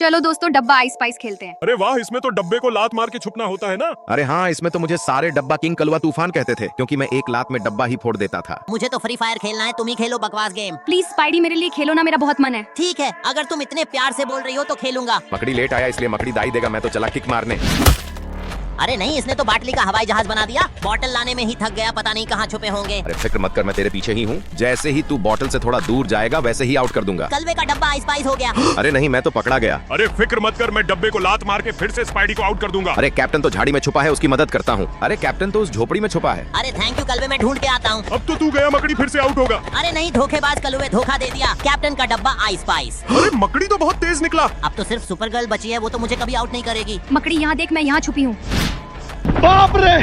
चलो दोस्तों डब्बा आइस पाइस खेलते हैं। अरे वाह, इसमें तो डब्बे को लात मार के छुपना होता है ना। अरे हाँ, इसमें तो मुझे सारे डब्बा किंग कलवा तूफान कहते थे, क्योंकि मैं एक लात में डब्बा ही फोड़ देता था। मुझे तो फ्री फायर खेलना है, तुम ही खेलो बकवास गेम। प्लीज स्पाइडी मेरे लिए खेलो ना, मेरा बहुत मन है। ठीक है, अगर तुम इतने प्यार से बोल रही हो तो खेलूंगा। मकड़ी लेट आया इसलिए मकड़ी दाई देगा, मैं तो चला किक मारने। अरे नहीं, इसने तो बाटली का हवाई जहाज बना दिया। बॉटल लाने में ही थक गया, पता नहीं कहाँ छुपे होंगे। अरे फिक्र मत कर, मैं तेरे पीछे ही हूँ। जैसे ही तू बॉटल से थोड़ा दूर जाएगा वैसे ही आउट कर दूंगा। कलवे का डब्बा आइस पाइस हो गया। अरे नहीं, मैं तो पकड़ा गया। अरे फिक्र मत कर, मैं डब्बे को लात मार के फिर से स्पाइडी को आउट कर दूंगा। अरे कैप्टन तो झाड़ी में छुपा है, उसकी मदद करता हूँ। अरे कैप्टन तो उस झोपड़ी में छुपा है। अरे थैंक यू कलवे, मैं ढूंढ के आता हूँ। अब तो तू गया, मकड़ी फिर से आउट होगा। अरे नहीं, धोखेबाज कलवे, धोखा दे दिया। कैप्टन का डब्बा आइस पाइस। अरे मकड़ी तो बहुत तेज निकला। अब तो सिर्फ सुपर गर्ल बची है, वो तो मुझे कभी आउट नहीं करेगी। मकड़ी यहाँ देख, मैं यहाँ छुपी हूँ। बाप रे!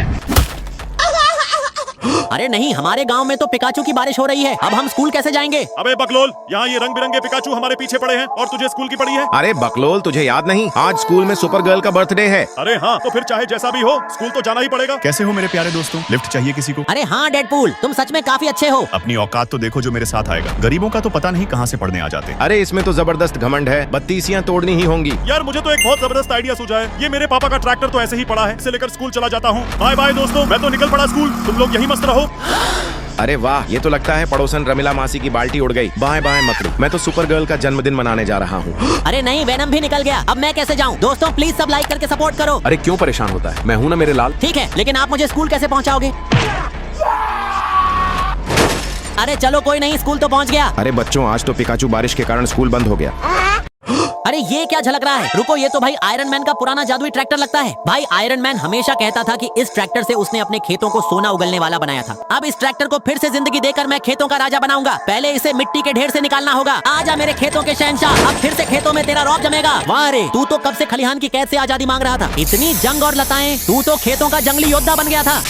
अरे नहीं, हमारे गांव में तो पिकाचू की बारिश हो रही है। अब हम स्कूल कैसे जाएंगे? अबे बकलोल, यहाँ ये रंग बिरंगे पिकाचू हमारे पीछे पड़े हैं और तुझे स्कूल की पड़ी है। अरे बकलोल, तुझे याद नहीं, आज स्कूल में सुपर गर्ल का बर्थडे है। अरे हाँ, तो फिर चाहे जैसा भी हो स्कूल तो जाना ही पड़ेगा। कैसे हो मेरे प्यारे दोस्तों? लिफ्ट चाहिए किसी को? अरे हाँ डेडपूल, तुम सच में काफी अच्छे हो। अपनी औकात तो देखो जो मेरे साथ आएगा। गरीबों का तो पता नहीं कहाँ से पढ़ने आ जाते। अरे इसमें तो जबरदस्त घमंड है, बत्तीसियां तोड़नी ही होंगी। यार मुझे तो एक बहुत जबरदस्त आइडिया सूझा है। ये मेरे पापा का ट्रैक्टर तो ऐसे ही पड़ा है, इसे लेकर स्कूल चला जाता हूँ। बाय बाय दोस्तों, मैं तो निकल पड़ा स्कूल, तुम लोग यही मस्त रहो। अरे वाह, ये तो लगता है पड़ोसन रमीला मासी की बाल्टी उड़ गई। बाय बाय मकड़ी, मैं तो सुपर गर्ल का जन्मदिन मनाने जा रहा हूँ। अरे नहीं, वेनम भी निकल गया। अब मैं कैसे जाऊँ? दोस्तों प्लीज सब लाइक करके सपोर्ट करो। अरे क्यों परेशान होता है, मैं हूँ ना मेरे लाल। ठीक है, लेकिन आप मुझे स्कूल कैसे पहुँचाओगे? अरे चलो कोई नहीं, स्कूल तो पहुँच गया। अरे बच्चों, आज तो पिकाचू बारिश के कारण स्कूल बंद हो गया। अरे ये क्या झलक रहा है? रुको, ये तो भाई आयरन मैन का पुराना जादुई ट्रैक्टर लगता है। भाई आयरन मैन हमेशा कहता था कि इस ट्रैक्टर से उसने अपने खेतों को सोना उगलने वाला बनाया था। अब इस ट्रैक्टर को फिर से जिंदगी देकर मैं खेतों का राजा बनाऊंगा। पहले इसे मिट्टी के ढेर से निकालना होगा। आजा मेरे खेतों के शहंशाह, अब फिर से खेतों में तेरा रौब जमेगा। वाह रे, तू तो कब से खलिहान की कैद से आजादी मांग रहा था। इतनी जंग और लताएं, तू तो खेतों का जंगली योद्धा बन गया था।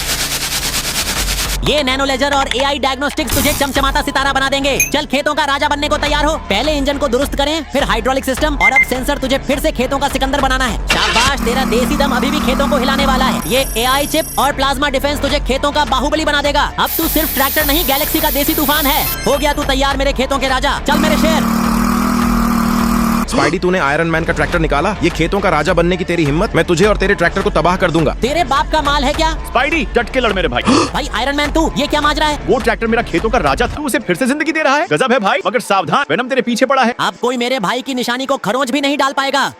ये नैनो लेजर और एआई डायग्नोस्टिक्स तुझे चमचमाता सितारा बना देंगे। चल खेतों का राजा बनने को तैयार हो। पहले इंजन को दुरुस्त करें, फिर हाइड्रोलिक सिस्टम और अब सेंसर। तुझे फिर से खेतों का सिकंदर बनाना है। शाबाश, तेरा देसी दम अभी भी खेतों को हिलाने वाला है। ये एआई चिप और प्लाज्मा डिफेंस तुझे खेतों का बाहुबली बना देगा। अब तू सिर्फ ट्रैक्टर नहीं, गैलेक्सी का देसी तूफान है। हो गया तू तैयार मेरे खेतों के राजा। चल मेरे शेर। स्पाइडी, तूने आयरन मैन का ट्रैक्टर निकाला। ये खेतों का राजा बनने की तेरी हिम्मत, मैं तुझे और तेरे ट्रैक्टर को तबाह कर दूंगा। तेरे बाप का माल है क्या? स्पाइडी, डट के लड़ मेरे भाई। भाई आयरन मैन, तू ये क्या माजरा है? वो ट्रैक्टर मेरा खेतों का राजा था, उसे फिर से जिंदगी दे रहा है। गजब है भाई, मगर सावधान, वेनम तेरे पीछे पड़ा है। अब कोई मेरे भाई की निशानी को खरोंच भी नहीं डाल पाएगा।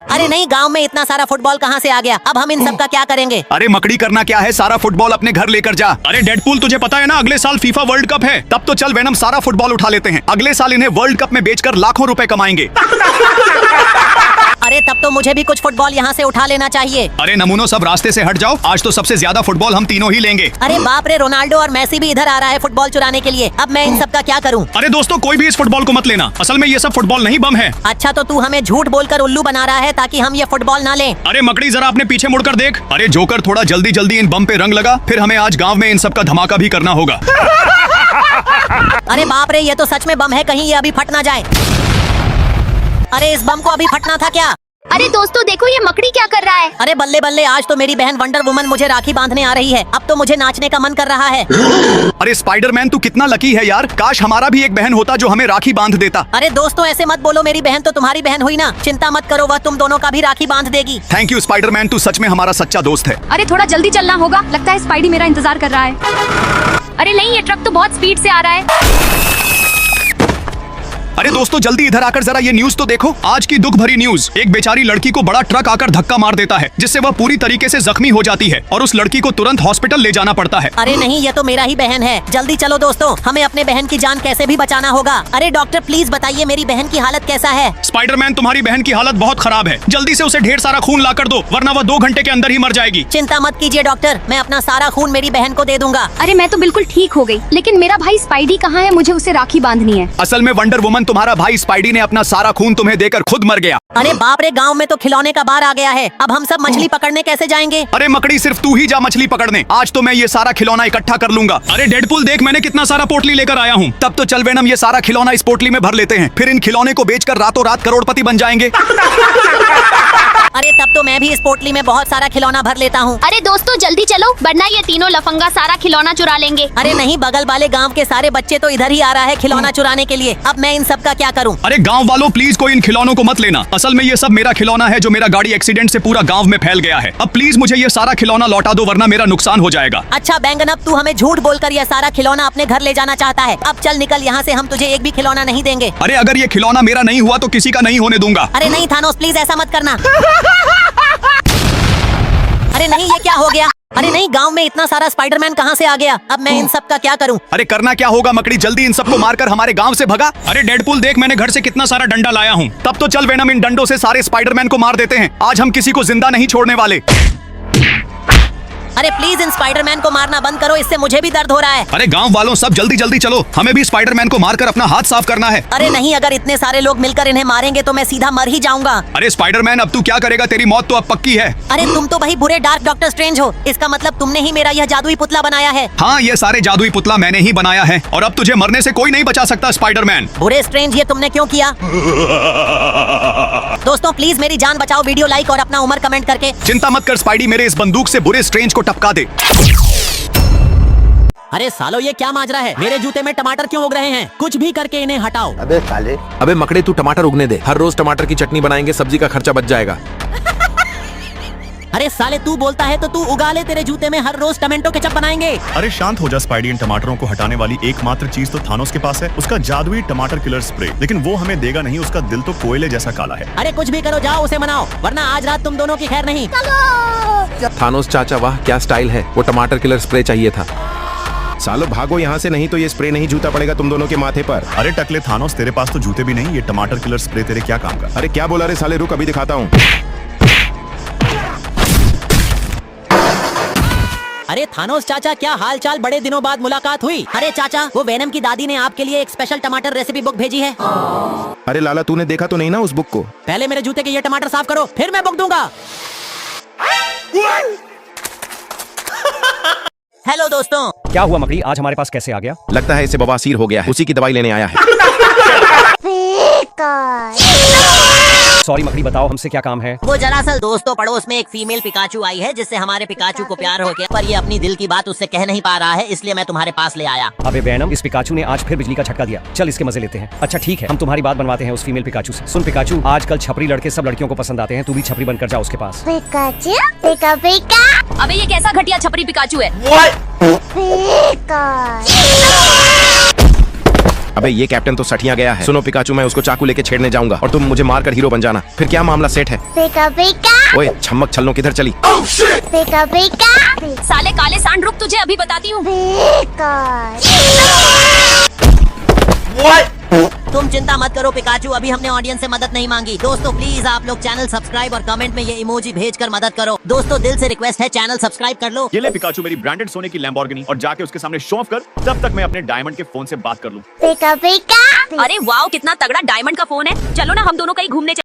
अरे नहीं, गांव में इतना सारा फुटबॉल कहां से आ गया? अब हम इन सब का क्या करेंगे? अरे मकड़ी, करना क्या है? सारा फुटबॉल अपने घर लेकर जा। अरे डेडपूल, तुझे पता है ना अगले साल फीफा वर्ल्ड कप है। तब तो चल वेनम, सारा फुटबॉल उठा लेते हैं। अगले साल इन्हें वर्ल्ड कप में बेचकर लाखों रुपए कमाएंगे। अरे तब तो मुझे भी कुछ फुटबॉल यहाँ से उठा लेना चाहिए। अरे नमूनो, सब रास्ते से हट जाओ। आज तो सबसे ज्यादा फुटबॉल हम तीनों ही लेंगे। अरे बाप रे, रोनाल्डो और मेसी भी इधर आ रहा है फुटबॉल चुराने के लिए। अब मैं इन सब का क्या करूँ? अरे दोस्तों, कोई भी इस फुटबॉल को मत लेना। असल में ये सब फुटबॉल नहीं, बम है। अच्छा, तो तू हमें झूठ बोलकर उल्लू बना रहा है ताकि हम ये फुटबॉल ना लें। अरे मकड़ी, जरा अपने पीछे मुड़कर देख। अरे जोकर, थोड़ा जल्दी जल्दी इन बम पे रंग लगा, फिर हमें आज गांव में इन सब का धमाका भी करना होगा। अरे बाप रे, ये तो सच में बम है, कहीं ये अभी फट ना जाए। अरे इस बम को अभी फटना था क्या? अरे दोस्तों देखो, ये मकड़ी क्या कर रहा है। अरे बल्ले बल्ले, आज तो मेरी बहन वंडर वुमन मुझे राखी बांधने आ रही है। अब तो मुझे नाचने का मन कर रहा है। अरे स्पाइडरमैन, तू कितना लकी है यार। काश हमारा भी एक बहन होता जो हमें राखी बांध देता। अरे दोस्तों ऐसे मत बोलो, मेरी बहन तो तुम्हारी बहन हुई ना। चिंता मत करो, वह तुम दोनों का भी राखी बांध देगी। थैंक यू स्पाइडरमैन, तू सच में हमारा सच्चा दोस्त है। अरे थोड़ा जल्दी चलना होगा, लगता है स्पाइडी मेरा इंतजार कर रहा है। अरे नहीं, ये ट्रक तो बहुत स्पीड से आ रहा है। अरे दोस्तों, जल्दी इधर आकर जरा ये न्यूज तो देखो। आज की दुख भरी न्यूज। एक बेचारी लड़की को बड़ा ट्रक आकर धक्का मार देता है, जिससे वह पूरी तरीके से जख्मी हो जाती है और उस लड़की को तुरंत हॉस्पिटल ले जाना पड़ता है। अरे नहीं, ये तो मेरा ही बहन है। जल्दी चलो दोस्तों, हमें अपने बहन की जान कैसे भी बचाना होगा। अरे डॉक्टर प्लीज बताइए, मेरी बहन की हालत कैसा है? स्पाइडरमैन, तुम्हारी बहन की हालत बहुत खराब है। जल्दी से उसे ढेर सारा खून ला कर दो, वरना वह 2 घंटे के अंदर ही मर जाएगी। चिंता मत कीजिए डॉक्टर, मैं अपना सारा खून मेरी बहन को दे दूंगा। अरे मैं तो बिल्कुल ठीक हो गई, लेकिन मेरा भाई स्पाइडी कहाँ है? मुझे उसे राखी बांधनी है। असल में वंडर वुमन, तुम्हारा भाई स्पाइडी ने अपना सारा खून तुम्हें देकर खुद मर गया। अरे बाप रे, गांव में तो खिलौने का बार आ गया है। अब हम सब मछली पकड़ने कैसे जाएंगे? अरे मकड़ी, सिर्फ तू ही जा मछली पकड़ने। आज तो मैं ये सारा खिलौना इकट्ठा कर लूंगा। अरे डेडपूल देख, मैंने कितना सारा पोटली लेकर आया हूँ। तब तो चल वेनम, ये सारा खिलौना इस पोटली में भर लेते हैं। फिर इन खिलौने को बेचकर रातों रात करोड़पति बन जाएंगे। अरे तब तो मैं भी इस पोटली में बहुत सारा खिलौना भर लेता हूँ। अरे दोस्तों जल्दी चलो वरना ये तीनों लफंगा सारा खिलौना चुरा लेंगे। अरे नहीं, बगल वाले गांव के सारे बच्चे तो इधर ही आ रहा है खिलौना चुराने के लिए। अब मैं इन सब का क्या करूँ? अरे गांव वालों प्लीज कोई इन खिलौनों को मत लेना। असल में ये सब मेरा खिलौना है जो मेरा गाड़ी एक्सीडेंट से पूरा गांव में फैल गया है। अब प्लीज मुझे ये सारा खिलौना लौटा दो वरना मेरा नुकसान हो जाएगा। अच्छा बैंगन, अब तू हमें झूठ बोलकर ये सारा खिलौना अपने घर ले जाना चाहता है। अब चल निकल यहाँ से, हम तुझे एक भी खिलौना नहीं देंगे। अरे अगर ये खिलौना मेरा नहीं हुआ तो किसी का नहीं होने दूंगा। अरे नहीं थानोस, प्लीज ऐसा मत करना। अरे नहीं, ये क्या हो गया? अरे नहीं, गांव में इतना सारा स्पाइडरमैन कहाँ से आ गया? अब मैं इन सब का क्या करूँ? अरे करना क्या होगा मकड़ी, जल्दी इन सबको मारकर हमारे गांव से भगा। अरे डेडपुल देख, मैंने घर से कितना सारा डंडा लाया हूँ। तब तो चल वेनम, इन डंडों से सारे स्पाइडरमैन को मार देते हैं। आज हम किसी को जिंदा नहीं छोड़ने वाले। अरे प्लीज इन स्पाइडरमैन को मारना बंद करो, इससे मुझे भी दर्द हो रहा है। अरे गांव वालों सब जल्दी जल्दी चलो, हमें भी स्पाइडरमैन को मारकर अपना हाथ साफ करना है। अरे नहीं, अगर इतने सारे लोग मिलकर इन्हें मारेंगे तो मैं सीधा मर ही जाऊंगा। अरे स्पाइडरमैन अब तू क्या करेगा, तेरी मौत तो अब पक्की है। अरे तुम तो भाई बुरे डार्क डॉक्टर स्ट्रेंज हो। इसका मतलब तुमने ही मेरा यह जादुई पुतला बनाया है। हाँ, ये सारे जादुई पुतला मैंने ही बनाया है और अब तुझे मरने से कोई नहीं बचा सकता स्पाइडरमैन। बुरे स्ट्रेंज, ये तुमने क्यों किया? दोस्तों प्लीज मेरी जान बचाओ, वीडियो लाइक और अपना उम्र कमेंट करके। चिंता मत कर स्पाइडी, मेरे इस बंदूक से बुरे स्ट्रेंज को टपका दे। अरे सालो, ये क्या माजरा है? मेरे जूते में टमाटर क्यों उग रहे हैं? कुछ भी करके इन्हें हटाओ। अबे मकड़े, तू टमाटर उगने दे। हर रोज टमाटर की चटनी बनाएंगे, सब्जी का खर्चा बच जाएगा। अरे साले, तू बोलता है तो तू उगा ले, तेरे जूते में हर रोज टमाटो केचप बनाएंगे। अरे शांत हो जा स्पाइडी, इन टमाटरों को हटाने वाली एकमात्र चीज तो थानोस के पास है, उसका जादुई टमाटर किलर स्प्रे। लेकिन वो हमें देगा नहीं, उसका दिल तो कोयले जैसा काला है। अरे कुछ भी करो, जाओ उसे मनाओ, वरना आज रात तुम दोनों की खैर नहीं। थानोस चाचा वाह क्या स्टाइल है, वो टमाटर किलर स्प्रे चाहिए था। सालो भागो यहाँ से, नहीं तो ये स्प्रे नहीं जूता पड़ेगा तुम दोनों के माथे पर। अरे टकले थानोस, तेरे पास तो जूते भी नहीं, ये टमाटर किलर स्प्रे तेरे क्या काम का? अरे क्या बोला रे साले, रुक अभी दिखाता हूँ। अरे थानोस चाचा, क्या हाल चाल? बड़े दिनों बाद मुलाकात हुई। अरे चाचा, वो वेनम की दादी ने आपके लिए एक स्पेशल टमाटर रेसिपी बुक भेजी है। अरे लाला, तूने देखा तो नहीं ना उस बुक को? पहले मेरे जूते के ये टमाटर साफ करो, फिर मैं बुक दूंगा। हेलो दोस्तों। क्या हुआ मकड़ी, आज हमारे पास कैसे आ गया? लगता है इसे बवासीर हो गया है, उसी की दवाई लेने आया है। सॉरी मकड़ी, बताओ हमसे क्या काम है? वो दरअसल दोस्तों पड़ोस में एक फीमेल पिकाचू आई है जिससे हमारे पिकाचू को प्यार हो गया, पर ये अपनी दिल की बात उससे कह नहीं पा रहा है, इसलिए मैं तुम्हारे पास ले आया। अबे वैनम, इस पिकाचू ने आज फिर बिजली का झटका दिया। चल इसके मजे लेते हैं। अच्छा ठीक है, हम तुम्हारी बात बनवाते हैं उस फीमेल पिकाचू से। सुन पिकाचू, आजकल छपरी लड़के सब लड़कियों को पसंद आते हैं, तू भी छपरी बनकर जा उसके पास। पिकाचू, पिका पिका। अबे ये कैसा घटिया छपरी पिकाचू है? अबे ये कैप्टन तो सठिया गया है। सुनो पिकाचू, मैं उसको चाकू लेके छेड़ने जाऊंगा और तुम मुझे मारकर हीरो बन जाना। फिर क्या मामला सेट है? पिका पिका। ओए छम्मक छल्लों किधर चली? पिका पिका। साले काले सांड, रुक तुझे अभी बताती हूँ। तुम चिंता मत करो पिकाचू, अभी हमने ऑडियंस से मदद नहीं मांगी। दोस्तों प्लीज आप लोग चैनल सब्सक्राइब और कमेंट में ये इमोजी भेजकर मदद करो। दोस्तों दिल से रिक्वेस्ट है, चैनल सब्सक्राइब कर लो। ये ले पिकाचू मेरी ब्रांडेड सोने की लैम्बोर्गिनी, और जाके उसके सामने शो ऑफ कर, तब तक मैं अपने डायमंड के फोन से बात कर लूं। पिका पिका। अरे वाओ, कितना तगड़ा डायमंड का फोन है। चलो ना हम दोनों कहीं घूमने